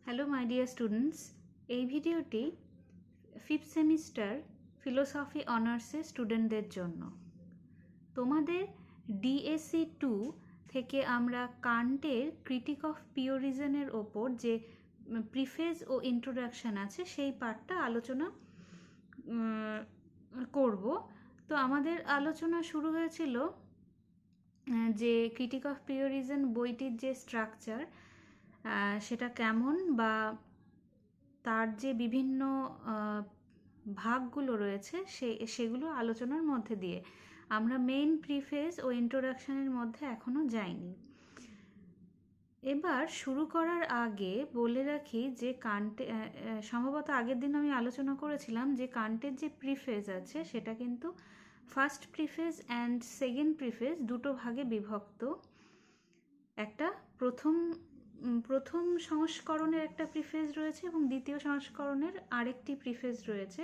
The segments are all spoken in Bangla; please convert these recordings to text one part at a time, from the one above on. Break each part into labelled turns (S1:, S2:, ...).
S1: হ্যালো মাই ডিয়ার স্টুডেন্টস, এই ভিডিওটি ফিফথ সেমিস্টার ফিলোসফি অনার্সের স্টুডেন্টদের জন্য। তোমাদের ডিএসসি 2 থেকে আমরা কান্টের ক্রিটিক অফ পিওর রিজনের ওপর যে প্রিফেস ও ইন্ট্রোডাকশান আছে সেই পার্টটা আলোচনা করব। তো আমাদের আলোচনা শুরু হয়েছিল যে ক্রিটিক অফ পিওর রিজন বইটির যে স্ট্রাকচার সেটা কেমন, বা তার যে বিভিন্ন ভাগগুলো রয়েছে সেগুলো আলোচনার মধ্যে দিয়ে আমরা মেইন প্রিফেস ও ইন্ট্রোডাকশানের মধ্যে এখনও যাইনি। এবার শুরু করার আগে বলে রাখি যে কান্টে সম্ভবত আগের দিন আমি আলোচনা করেছিলাম যে কান্টের যে প্রিফেস আছে সেটা কিন্তু first preface and second preface দুটো ভাগে বিভক্ত। একটা প্রথম সংস্করণের একটা প্রিফেস রয়েছে এবং দ্বিতীয় সংস্করণের আরেকটি প্রিফেস রয়েছে,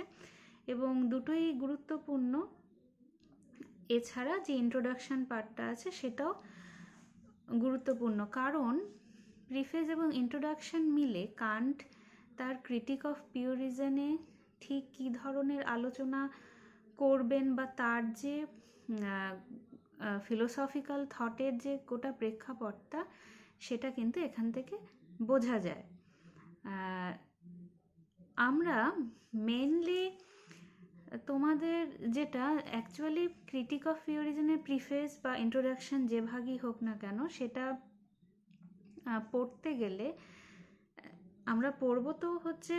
S1: এবং দুটোই গুরুত্বপূর্ণ। এছাড়া যে ইন্ট্রোডাকশান পার্টটা আছে সেটাও গুরুত্বপূর্ণ, কারণ প্রিফেস এবং ইন্ট্রোডাকশান মিলে কান্ট তার ক্রিটিক অফ পিওর রিজনে ঠিক কী ধরনের আলোচনা করবেন বা তার যে ফিলোসফিক্যাল থটের যে গোটা প্রেক্ষাপটটা সেটা কিন্তু এখান থেকে বোঝা যায়। আমরা মেনলি তোমাদের যেটা অ্যাকচুয়ালি ক্রিটিক অফ পিওর রিজনের প্রিফেস বা ইন্ট্রোডাকশান যে ভাগই হোক না কেন, সেটা পড়তে গেলে আমরা পড়ব তো হচ্ছে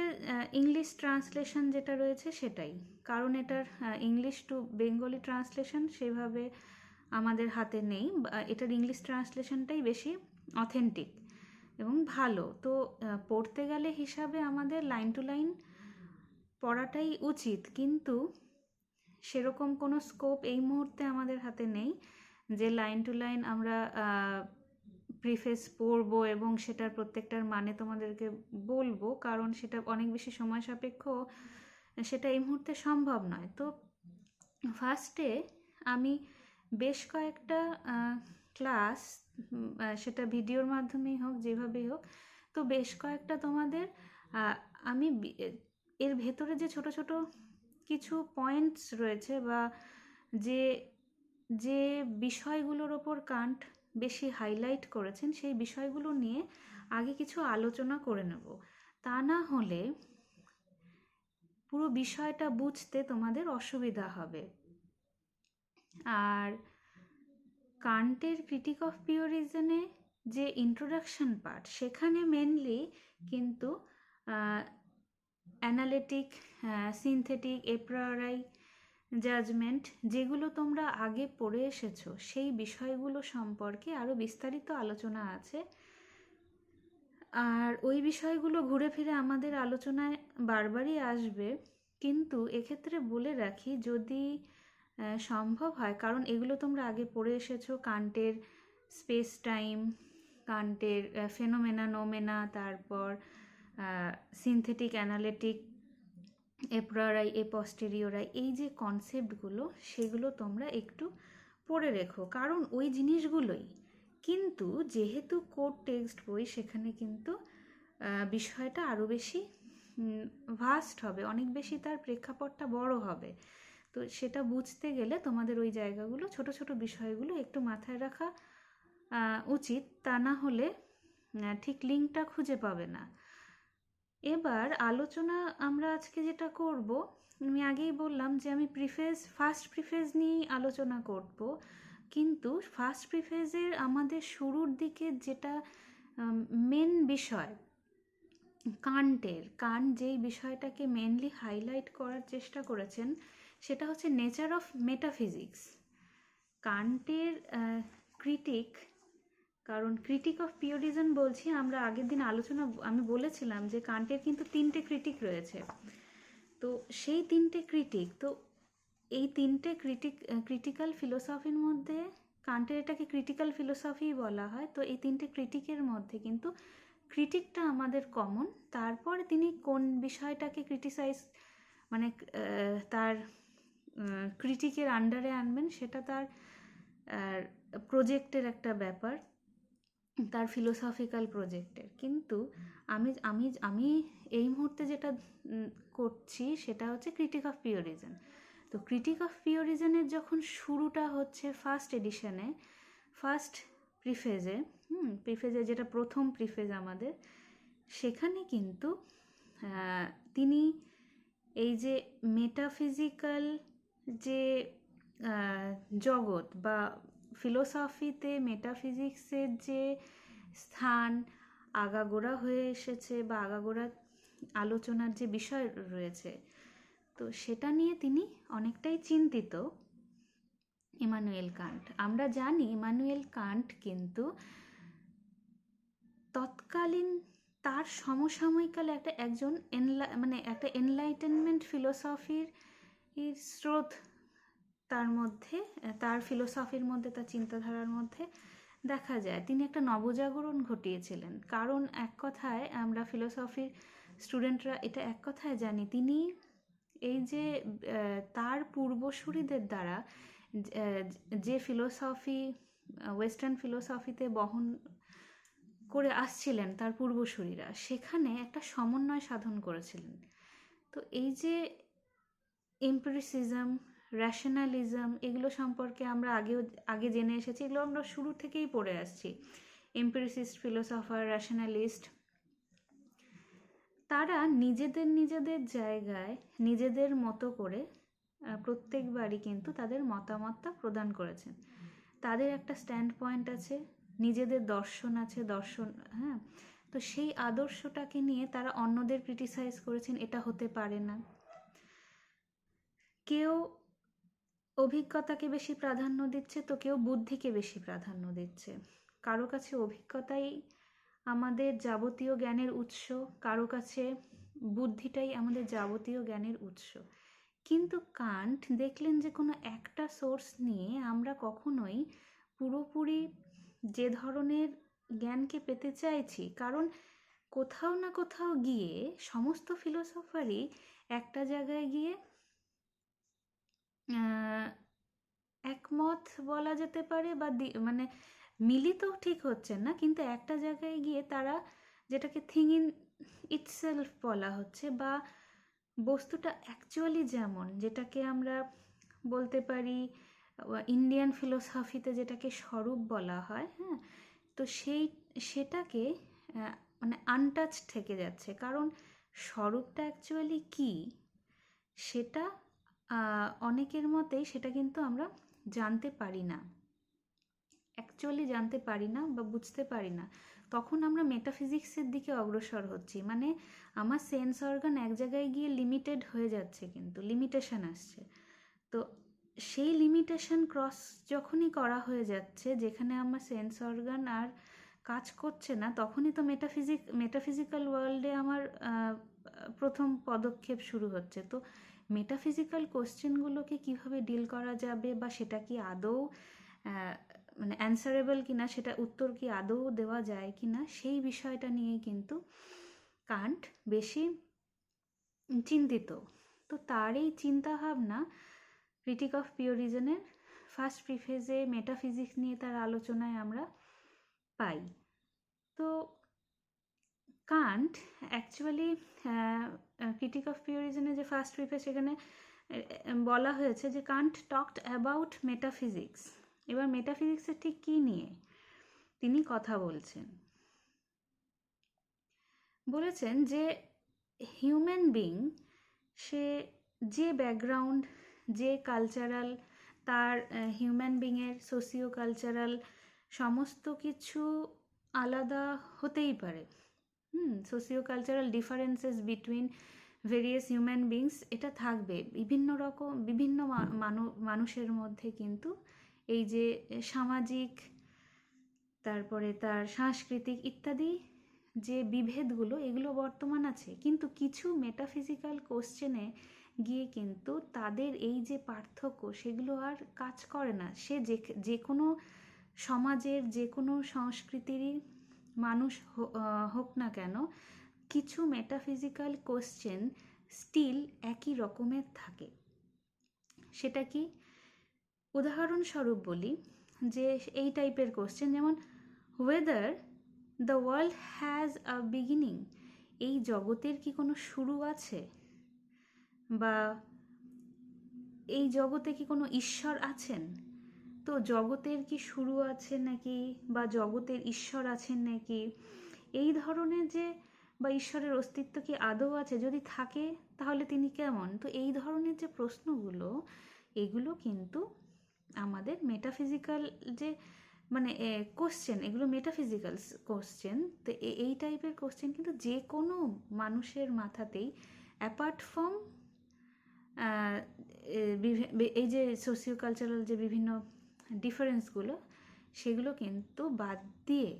S1: ইংলিশ ট্রান্সলেশন যেটা রয়েছে সেটাই, কারণ এটার ইংলিশ টু বেঙ্গলি ট্রান্সলেশন সেভাবে আমাদের হাতে নেই। এটার ইংলিশ ট্রান্সলেশনটাই বেশি অথেন্টিক এবং ভালো। তো পড়তে গেলে হিসাবে আমাদের লাইন টু লাইন পড়াটাই উচিত, কিন্তু সেরকম কোনো স্কোপ এই মুহূর্তে আমাদের হাতে নেই যে লাইন টু লাইন আমরা প্রিফেস পড়বো এবং সেটার প্রত্যেকটার মানে তোমাদেরকে বলবো, কারণ সেটা অনেক বেশি সময় সাপেক্ষ, সেটা এই মুহূর্তে সম্ভব নয়। তো ফার্স্টে আমি বেশ কয়েকটা ক্লাস, সেটা ভিডিওর মাধ্যমেই হোক যেভাবেই হোক, তো বেশ কয়েকটা তোমাদের আমি এর ভেতরে যে ছোট ছোট কিছু পয়েন্টস রয়েছে বা যে যে বিষয়গুলোর ওপর কান্ট বেশি হাইলাইট করেছেন সেই বিষয়গুলো নিয়ে আগে কিছু আলোচনা করে নেব, তা না হলে পুরো বিষয়টা বুঝতে তোমাদের অসুবিধা হবে। আর কান্টের ক্রিটিক অফ পিওর রিজনে যে ইন্ট্রোডাকশন পার্ট, সেখানে মেনলি কিন্তু অ্যানালিটিক, সিনথেটিক, এপ্রিয়রি জাজমেন্ট যেগুলো তোমরা আগে পড়ে এসেছো সেই বিষয়গুলো সম্পর্কে আরও বিস্তারিত আলোচনা আছে। আর ওই বিষয়গুলো ঘুরে ফিরে আমাদের আলোচনায় বারবারই আসবে, কিন্তু এক্ষেত্রে বলে রাখি যদি সম্ভব হয়, কারণ এগুলো তোমরা আগে পড়ে এসেছো, কান্টের স্পেস টাইম, কান্টের ফেনোমেনা নোমেনা, তারপর সিনথেটিক, অ্যানালিটিক, এপ্রিয়রি, পোস্টেরিয়রি, এই যে কনসেপ্টগুলো সেগুলো তোমরা একটু পড়ে রেখো, কারণ ওই জিনিসগুলোই কিন্তু যেহেতু কোর টেক্সট বই সেখানে কিন্তু বিষয়টা আরও বেশি ভাস্ট হবে, অনেক বেশি তার প্রেক্ষাপটটা বড় হবে। তো সেটা বুঝতে গেলে তোমাদের ওই জায়গাগুলো, ছোট ছোট বিষয়গুলো একটু মাথায় রাখা উচিত, তা না হলে ঠিক লিঙ্কটা খুঁজে পাবে না। এবার আলোচনা আমরা আজকে যেটা করব, আমি আগেই বললাম যে আমি ফার্স্ট প্রিফেস নিয়েই আলোচনা করব, কিন্তু ফার্স্ট প্রিফেসের আমাদের শুরুর দিকে যেটা মেন বিষয় কান্ট যেই বিষয়টাকে মেনলি হাইলাইট করার চেষ্টা করেছেন সেটা হচ্ছে নেচার অফ মেটাফিজিক্স। কান্টের ক্রিটিক, কারণ ক্রিটিক অফ পিওর রিজন বলছি, আমরা আগের দিন আমি বলেছিলাম যে কান্টের কিন্তু 3টে ক্রিটিক রয়েছে। তো সেই 3টে ক্রিটিক, তো এই 3টে ক্রিটিক্যাল ফিলোসফির মধ্যে কান্টের এটাকে ক্রিটিক্যাল ফিলোসফি বলা হয়। তো এই 3টে ক্রিটিকের মধ্যে কিন্তু ক্রিটিকটা আমাদের কমন। তারপর তিনি কোন বিষয়টাকে ক্রিটিসাইজ মানে তার ক্রিটিকের আন্ডারে আনবেন সেটা তার প্রজেক্টের একটা ব্যাপার। তার ফিলোসফিক্যাল প্রজেক্টের। কিন্তু আমি আমি আমি এই মুহূর্তে যেটা করছি সেটা হচ্ছে ক্রিটিক অফ পিওর রিজন। তো ক্রিটিক অফ পিওর রিজনের যখন শুরুটা হচ্ছে ফার্স্ট এডিশনে, ফার্স্ট প্রিফেজে, প্রিফেজে যেটা প্রথম প্রিফেজ আমাদের, সেখানে কিন্তু তিনি এই যে মেটাফিজিক্যাল যে জগৎ বা ফিলোসফিতে মেটাফিজিক্সের যে স্থান আগাগোড়া হয়ে এসেছে বা আগাগোড়া আলোচনার যে বিষয় রয়েছে, তো সেটা নিয়ে তিনি অনেকটাই চিন্তিত ইমানুয়েল কান্ট। আমরা জানি ইমানুয়েল কান্ট কিন্তু তৎকালীন তার সমসাময়িককালে একজন মানে একটা এনলাইটেনমেন্ট ফিলোসফির স্রোত তার মধ্যে, তার ফিলোসফির মধ্যে, তার চিন্তাধারার মধ্যে দেখা যায়। তিনি একটা নবজাগরণ ঘটিয়েছিলেন। কারণ এক কথায় আমরা ফিলোসফির স্টুডেন্টরা এটা এক কথায় জানি, তিনি এই যে তার পূর্বসূরিদের দ্বারা যে ফিলোসফি ওয়েস্টার্ন ফিলোসফিতে বহন করে আসছিলেন তার পূর্বসূরিরা, সেখানে একটা সমন্বয় সাধন করেছিলেন। তো এই যে এম্পিরিসিজম, র্যাশনালিজম, এগুলো সম্পর্কে আমরা আগে জেনে এসেছি, এগুলো আমরা শুরু থেকেই পড়ে আসছি। এম্পিরিসিস্ট ফিলোসফার, র্যাশনালিস্ট, তারা নিজেদের জায়গায় নিজেদের মতো করে প্রত্যেকবারই কিন্তু তাদের মতামতটা প্রদান করেছেন। তাদের একটা স্ট্যান্ড পয়েন্ট আছে, নিজেদের দর্শন আছে, হ্যাঁ। তো সেই আদর্শটাকে নিয়ে তারা অন্যদের ক্রিটিসাইজ করেছেন, এটা হতে পারে না। কেউ অভিজ্ঞতাকে বেশি প্রাধান্য দিচ্ছে, তো কেউ বুদ্ধিকে বেশি প্রাধান্য দিচ্ছে। কারো কাছে অভিজ্ঞতাই আমাদের যাবতীয় জ্ঞানের উৎস, কারো কাছে বুদ্ধিটাই আমাদের যাবতীয় জ্ঞানের উৎস। কিন্তু কান্ট দেখলেন যে কোনো একটা সোর্স নিয়ে আমরা কখনোই পুরোপুরি যে ধরনের জ্ঞানকে পেতে চাইছি, কারণ কোথাও না কোথাও গিয়ে সমস্ত ফিলোসফারই একটা জায়গায় গিয়ে একমত বলা যেতে পারে, বা মানে মিলিত ঠিক হচ্ছে না, কিন্তু একটা জায়গায় গিয়ে তারা যেটাকে থিং ইন ইটসেলফ বলা হচ্ছে, বা বস্তুটা অ্যাকচুয়ালি যেমন, যেটাকে আমরা বলতে পারি ইন্ডিয়ান ফিলোসফিতে যেটাকে স্বরূপ বলা হয়, হ্যাঁ। তো সেটাকে মানে আনটাচ থেকে যাচ্ছে, কারণ স্বরূপটা অ্যাকচুয়ালি কী সেটা অনেকের মতেই সেটা কিন্তু আমরা জানতে পারি না, অ্যাকচুয়ালি জানতে পারি না বা বুঝতে পারি না। তখন আমরা মেটাফিজিক্সের দিকে অগ্রসর হচ্ছি, মানে আমার সেন্স অর্গান এক জায়গায় গিয়ে লিমিটেড হয়ে যাচ্ছে, কিন্তু লিমিটেশন আসছে। তো সেই লিমিটেশন ক্রস যখনই করা হয়ে যাচ্ছে, যেখানে আমার সেন্স অর্গান আর কাজ করছে না, তখনই তো মেটাফিজিক্যাল ওয়ার্ল্ডে আমার প্রথম পদক্ষেপ শুরু হচ্ছে। তো মেটাফিজিক্যাল কোশ্চেনগুলোকে কিভাবে ডিল করা যাবে, বা সেটা কি আদৌ মানে অ্যান্সারেবল কিনা, সেটা উত্তর কি আদৌ দেওয়া যায় কিনা, সেই বিষয়টা নিয়ে কিন্তু কান্ট বেশি চিন্তিত। তো তার এই চিন্তাভাবনা ক্রিটিক অফ পিওর রিজনের ফার্স্ট প্রিফেজে মেটাফিজিক্স নিয়ে তার আলোচনায় আমরা পাই। তো Kant actually critique of pure রিজনের যে ফার্স্ট প্রিফেজ, সেখানে বলা হয়েছে যে কান্ট টকড অ্যাবাউট মেটাফিজিক্স। এবার মেটাফিজিক্সের ঠিক কী নিয়ে তিনি কথা বলেছেন যে হিউম্যান বিং, সে যে ব্যাকগ্রাউন্ড, যে কালচারাল, তার হিউম্যান বিংয়ের সোশিও কালচারাল সমস্ত কিছু আলাদা হতেই পারে, socio cultural differences between various human beings, এটা থাকবে বিভিন্ন মানুষের মধ্যে। কিন্তু এই যে সামাজিক, তারপরে তার সাংস্কৃতিক ইত্যাদি যে বিভেদগুলো, এগুলো বর্তমান আছে, কিন্তু কিছু মেটাফিজিক্যাল কোশ্চেনে গিয়ে কিন্তু তাদের এই যে পার্থক্য, সেগুলো আর কাজ করে না। সে যে কোনো সমাজের, যে কোনো সংস্কৃতিরই মানুষ হোক না কেন, কিছু মেটাফিজিক্যাল কোশ্চেন স্টিল একই রকমের থাকে। সেটা কি? উদাহরণস্বরূপ বলি যে এই টাইপের কোশ্চেন, যেমন whether the world has a beginning, এই জগতের কি কোনো শুরু আছে, বা এই জগতে কি কোনো ঈশ্বর আছেন। তো জগতের কি শুরু আছে নাকি, বা জগতের ঈশ্বর আছেন নাকি, এই ধরনের যে, বা ঈশ্বরের অস্তিত্ব কি আদৌ আছে, যদি থাকে তাহলে তিনি কেমন। তো এই ধরনের যে প্রশ্নগুলো, এগুলো কিন্তু আমাদের মেটাফিজিক্যাল যে মানে কোশ্চেন, এগুলো মেটাফিজিক্যাল কোশ্চেন। তো এই টাইপের কোশ্চেন কিন্তু যে কোনো মানুষের মাথাতেই, অ্যাপার্ট ফ্রম এই যে সোশিও কালচারাল যে বিভিন্ন ডিফারেন্সগুলো, সেগুলো কিন্তু বাদ দিয়ে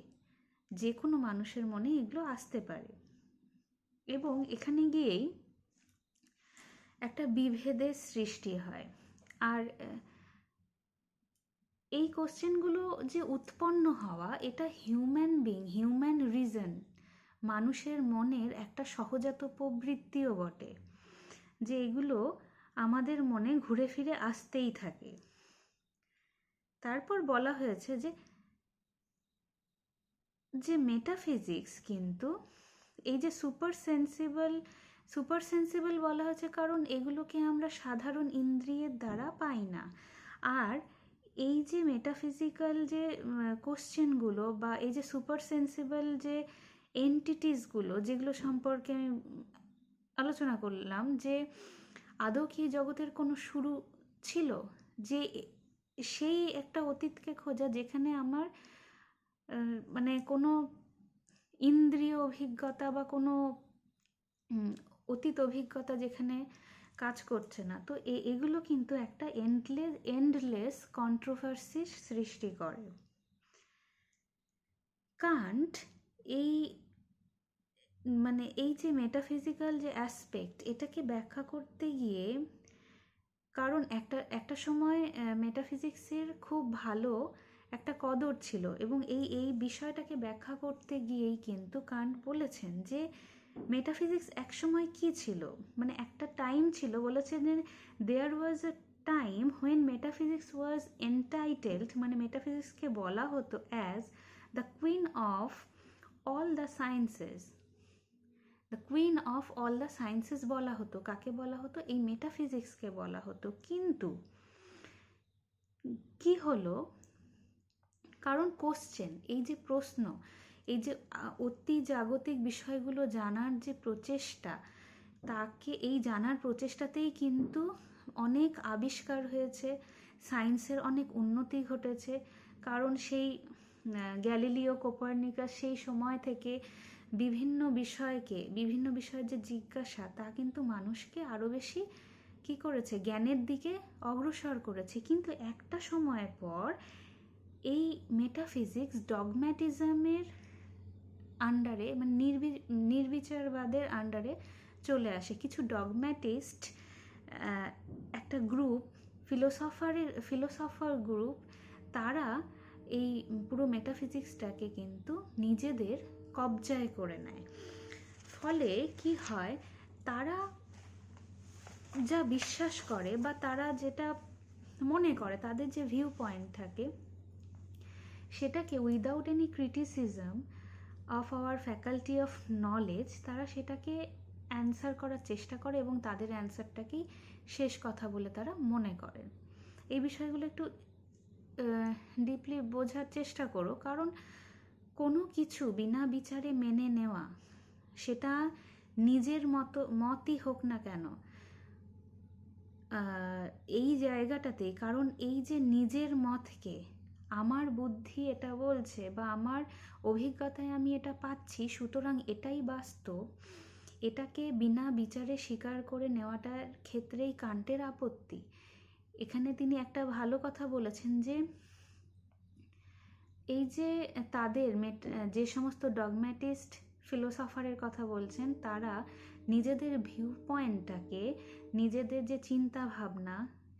S1: যে কোনো মানুষের মনে এগুলো আসতে পারে, এবং এখানে গিয়েই একটা বিভেদের সৃষ্টি হয়। আর এই কোশ্চেনগুলো যে উৎপন্ন হওয়া, এটা হিউম্যান রিজন, মানুষের মনের একটা সহজাত প্রবৃত্তিও বটে, যে এগুলো আমাদের মনে ঘুরে ফিরে আসতেই থাকে। তারপর বলা হয়েছে যে মেটাফিজিক্স কিন্তু এই যে সুপার সেন্সিবল বলা হয়েছে, কারণ এগুলোকে আমরা সাধারণ ইন্দ্রিয়ের দ্বারা পাই না। আর এই যে মেটাফিজিক্যাল যে কোশ্চেনগুলো, বা এই যে সুপার সেন্সিবল যে এন্টিটিসগুলো, যেগুলো সম্পর্কে আমি আলোচনা করলাম, যে আদৌ কি জগতের কোনো শুরু ছিল, যে সেই একটা অতীতকে খোঁজা যেখানে আমার মানে কোনো ইন্দ্রিয় অভিজ্ঞতা বা কোনো অতীত অভিজ্ঞতা যেখানে কাজ করছে না। তো এগুলো কিন্তু একটা এন্ডলেস কন্ট্রোভার্সির সৃষ্টি করে। কান্ট এই মানে এই যে মেটাফিজিক্যাল যে অ্যাসপেক্ট, এটাকে ব্যাখ্যা করতে গিয়ে, কারণ একটা সময় মেটাফিজিক্সের খুব ভালো একটা কদর ছিল, এবং এই বিষয়টাকে ব্যাখ্যা করতে গিয়েই কিন্তু কান্ট বলেছেন যে মেটাফিজিক্স একসময় কি ছিল, মানে একটা টাইম ছিল, বলেছেন যে there was a time when metaphysics was entitled, মানে মেটাফিজিক্সকে বলা হতো as the queen of all the sciences. The queen of all the sciences বলা হতো, কাকে বলা হতো, এই মেটাফিজিক্সকে বলা হতো। কিন্তু কি হলো, কারণ কোশ্চেন, এই যে প্রশ্ন, এই যে অতি জাগতিক বিষয়গুলো জানার যে প্রচেষ্টা, তাকে এই জানার প্রচেষ্টাতেই কিন্তু অনেক আবিষ্কার হয়েছে, সায়েন্সের অনেক উন্নতি ঘটেছে। কারণ সেই গ্যালিলিও কোপার্নিকাস সেই সময় থেকে বিভিন্ন বিষয়ের যে জিজ্ঞাসা, তা কিন্তু মানুষকে আরও বেশি কি করেছে, জ্ঞানের দিকে অগ্রসর করেছে। কিন্তু একটা সময়ের পর এই মেটাফিজিক্স ডগম্যাটিজমের আন্ডারে, মানে নির্বিচারবাদের আন্ডারে চলে আসে। কিছু ডগম্যাটিস্ট একটা গ্রুপ, ফিলোসফার গ্রুপ, তারা এই পুরো মেটাফিজিক্সটাকে কিন্তু নিজেদের কবজায় করে নেয়। ফলে কি হয়, তারা যা বিশ্বাস করে, বা তারা যেটা মনে করে, তাদের যে ভিউ পয়েন্ট থাকে, সেটাকে without any criticism of our faculty of knowledge, তারা সেটাকে অ্যান্সার করার চেষ্টা করে, এবং তাদের অ্যান্সারটাকেই শেষ কথা বলে তারা মনে করে। এই বিষয়গুলো একটু ডিপলি বোঝার চেষ্টা করো, কারণ কোনো কিছু বিনা বিচারে মেনে নেওয়া, সেটা নিজের মতই হোক না কেন, এই জায়গাটাতে, কারণ এই যে নিজের মতকে, আমার বুদ্ধি এটা বলছে, বা আমার অভিজ্ঞতায় আমি এটা পাচ্ছি, সুতরাং এটাই বাস্তব, এটাকে বিনা বিচারে স্বীকার করে নেওয়াটার ক্ষেত্রেই কান্টের আপত্তি। এখানে তিনি একটা ভালো কথা বলেছেন, যে এই যে তাদের যে সমস্ত ডগম্যাটিস্ট ফিলোসফারের কথা বলছেন, তারা নিজেদের ভিউ পয়েন্টটাকে, নিজেদের যে চিন্তা ভাবনা,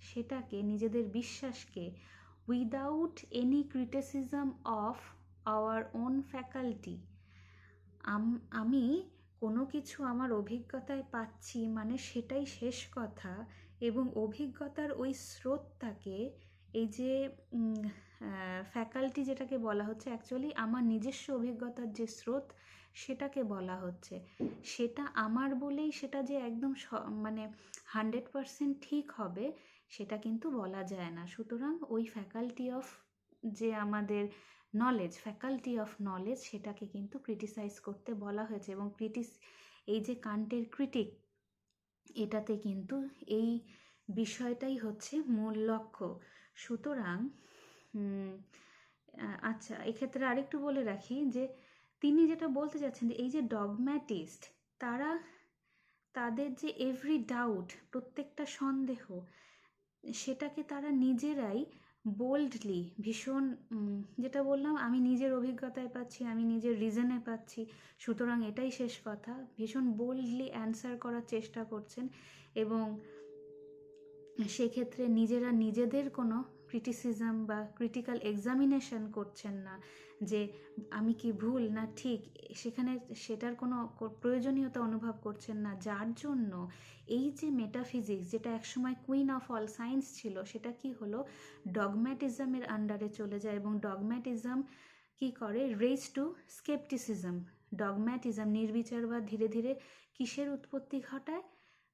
S1: সেটাকে, নিজেদের বিশ্বাসকে without any criticism of our own faculty, আমি কোনো কিছু আমার অভিজ্ঞতায় পাচ্ছি মানে সেটাই শেষ কথা, এবং অভিজ্ঞতার ওই স্রোতটাকে, এই যে ফ্যাকাল্টি যেটাকে বলা হচ্ছে অ্যাকচুয়ালি আমার নিজস্ব অভিজ্ঞতার যে স্রোত সেটাকে বলা হচ্ছে। সেটা আমার বলেই সেটা যে একদম মানে 100% ঠিক হবে সেটা কিন্তু বলা যায় না। সুতরাং ওই ফ্যাকাল্টি অফ যে আমাদের নলেজ, ফ্যাকাল্টি অফ নলেজ, সেটাকে কিন্তু ক্রিটিসাইজ করতে বলা হয়েছে। এবং এই যে কান্টের ক্রিটিক, এটাতে কিন্তু এই বিষয়টাই হচ্ছে মূল লক্ষ্য। সুতরাং আচ্ছা, এক্ষেত্রে আরেকটু বলে রাখি যে তিনি যেটা বলতে চাচ্ছেন যে এই যে ডগম্যাটিস্ট, তাদের যে এভরি ডাউট, প্রত্যেকটা সন্দেহ, সেটাকে তারা নিজেরাই বোল্ডলি, ভীষণ যেটা বললাম, আমি নিজের অভিজ্ঞতায় পাচ্ছি, আমি নিজের রিজনে পাচ্ছি, সুতরাং এটাই শেষ কথা, ভীষণ বোল্ডলি অ্যান্সার করার চেষ্টা করছেন। এবং সেক্ষেত্রে নিজেরা নিজেদের কোনো ক্রিটিসিজম বা ক্রিটিক্যাল এক্সামিনেশন করছেন না যে আমি কি ভুল না ঠিক, সেখানে সেটার কোনো প্রয়োজনীয়তা অনুভব করছেন না। যার জন্য এই যে মেটাফিজিক্স, যেটা একসময় কুইন অফ অল সায়েন্স ছিল, সেটা কি হলো, ডগম্যাটিজমের আন্ডারে চলে যায়। এবং ডগম্যাটিজম কি করে, রেজ টু স্কেপটিসিজম। ডগম্যাটিজম, নির্বিচারবাদ, ধীরে ধীরে কিসের উৎপত্তি ঘটায়,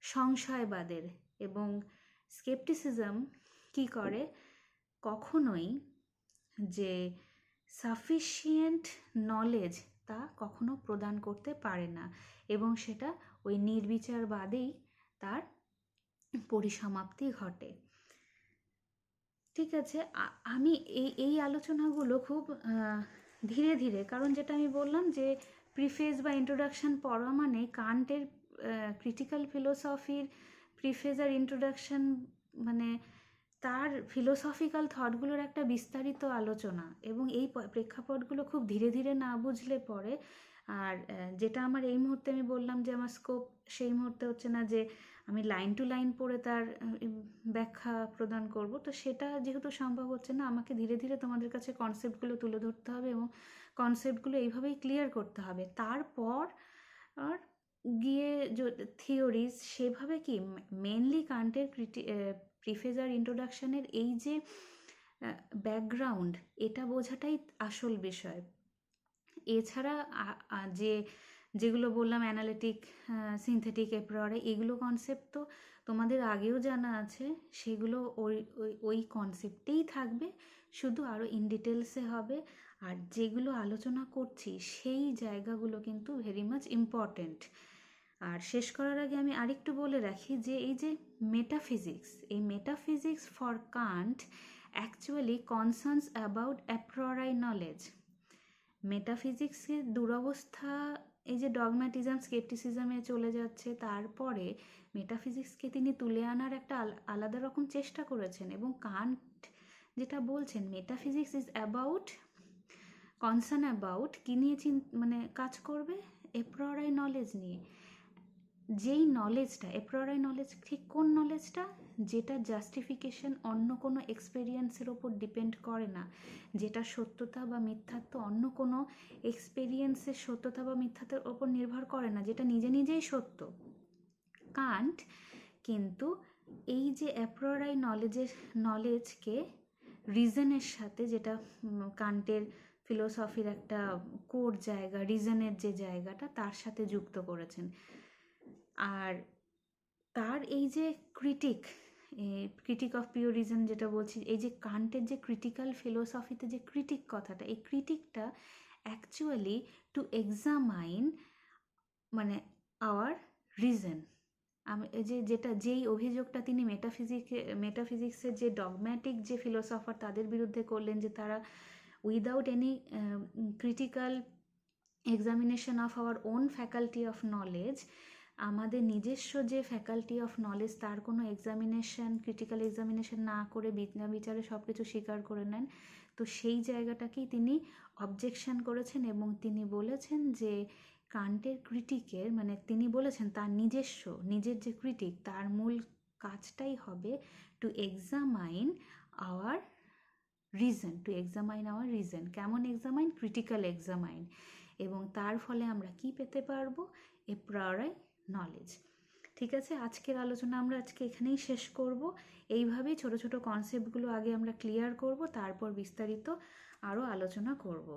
S1: সংশয়বাদের। এবং স্কেপটিসিজম কি করে, কখনোই যে সাফিসিয়েন্ট নলেজ তা কখনো প্রদান করতে পারে না, এবং সেটা ওই নির্বিচারবাদেই তার পরিসমাপ্তি ঘটে। ঠিক আছে, আমি এই আলোচনাগুলো খুব ধীরে ধীরে, কারণ যেটা আমি বললাম যে প্রিফেস বা ইন্ট্রোডাকশন পড়া মানে কান্টের ক্রিটিক্যাল ফিলোসফির প্রিফেস আর ইন্ট্রোডাকশন মানে তার ফিলোসফিক্যাল থটগুলোর একটা বিস্তারিত আলোচনা। এবং এই প্রেক্ষাপটগুলো খুব ধীরে ধীরে না বুঝলে পরে, আর যেটা আমার এই মুহূর্তে আমি বললাম যে আমার স্কোপ সেই মুহূর্তে হচ্ছে না যে আমি লাইন টু লাইন পড়ে তার ব্যাখ্যা প্রদান করব, তো সেটা যেহেতু সম্ভব হচ্ছে না, আমাকে ধীরে ধীরে তোমাদের কাছে কনসেপ্টগুলো তুলে ধরতে হবে এবং কনসেপ্টগুলো এইভাবেই ক্লিয়ার করতে হবে। তারপর আর গিয়ে থিওরিজ সেভাবে কি মেনলি কান্টের প্রিফেস আর ইন্ট্রোডাকশনের এই যে ব্যাকগ্রাউন্ড, এটা বোঝাটাই আসল বিষয়। এছাড়া যেগুলো বললাম অ্যানালিটিক, সিনথেটিক, এপ্রিয়রি, এগুলো কনসেপ্ট তো তোমাদের আগেও জানা আছে, সেগুলো ওই কনসেপ্টেই থাকবে, শুধু আরও ইন ডিটেলসে হবে। আর যেগুলো আলোচনা করছি সেই জায়গাগুলো কিন্তু ভেরি মাচ ইম্পর্টেন্ট। আর শেষ করার আগে আমি আরেকটু বলে রাখি যে এই যে মেটাফিজিক্স, এই metaphysics for Kant actually concerns about a priori knowledge. মেটাফিজিক্সের দুরবস্থা এই যে ডগম্যাটিজম, স্কেপটিসিজমে চলে যাচ্ছে, তারপরে মেটাফিজিক্সকে তিনি তুলে আনার একটা আলাদা রকম চেষ্টা করেছেন। এবং কান্ট যেটা বলছেন, metaphysics is about, concern about কি নিয়ে মানে কাজ করবে, এপ্রিয়রি নলেজ নিয়ে। যেই নলেজটা, এপ্রিয়রি নলেজ ঠিক কোন নলেজটা, যেটা জাস্টিফিকেশন অন্য কোনো এক্সপেরিয়েন্সের ওপর ডিপেন্ড করে না, যেটা সত্যতা বা মিথ্যাত্ব অন্য কোনো এক্সপেরিয়েন্সের সত্যতা বা মিথ্যাত্বের ওপর নির্ভর করে না, যেটা নিজে নিজেই সত্য। কান্ট কিন্তু এই যে অ্যাপ্রিয়রি নলেজকে রিজনের সাথে, যেটা কান্টের ফিলোসফির একটা কোর জায়গা, রিজনের যে জায়গাটা, তার সাথে যুক্ত করেছেন। আর তার এই যে ক্রিটিক অফ পিওর রিজন যেটা বলছি, এই যে কান্টের যে ক্রিটিক্যাল ফিলোসফিতে যে ক্রিটিক কথাটা, এই ক্রিটিকটা অ্যাকচুয়ালি টু এক্সামাইন মানে আওয়ার রিজন। যেই অভিযোগটা তিনি মেটাফিজিক্সের যে ডগম্যাটিক যে ফিলোসফার তাদের বিরুদ্ধে করলেন, যে তারা without any critical examination of our own faculty of knowledge, আমাদের নিজস্ব যে ফ্যাকাল্টি অফ নলেজ, তার কোনো এক্সামিনেশন, ক্রিটিক্যাল এক্সামিনেশন না করে বিচারে সব কিছু স্বীকার করে নেন, তো সেই জায়গাটাকেই তিনি অবজেকশন করেছেন। এবং তিনি বলেছেন যে কান্টের ক্রিটিকের মানে তিনি বলেছেন তার নিজের যে ক্রিটিক, তার মূল কাজটাই হবে টু এক্সামাইন আওয়ার রিজন। কেমন এক্সামাইন? Critical examine. এবং তার ফলে আমরা কি পেতে পারবো? এপ্রিয়রি নলেজ। ঠিক আছে, আজকের আলোচনা আমরা আজকে এখানেই শেষ করব। এইভাবেই ছোট ছোট কনসেপ্টগুলো আগে আমরা ক্লিয়ার করব, তারপর বিস্তারিত আরও আলোচনা করব।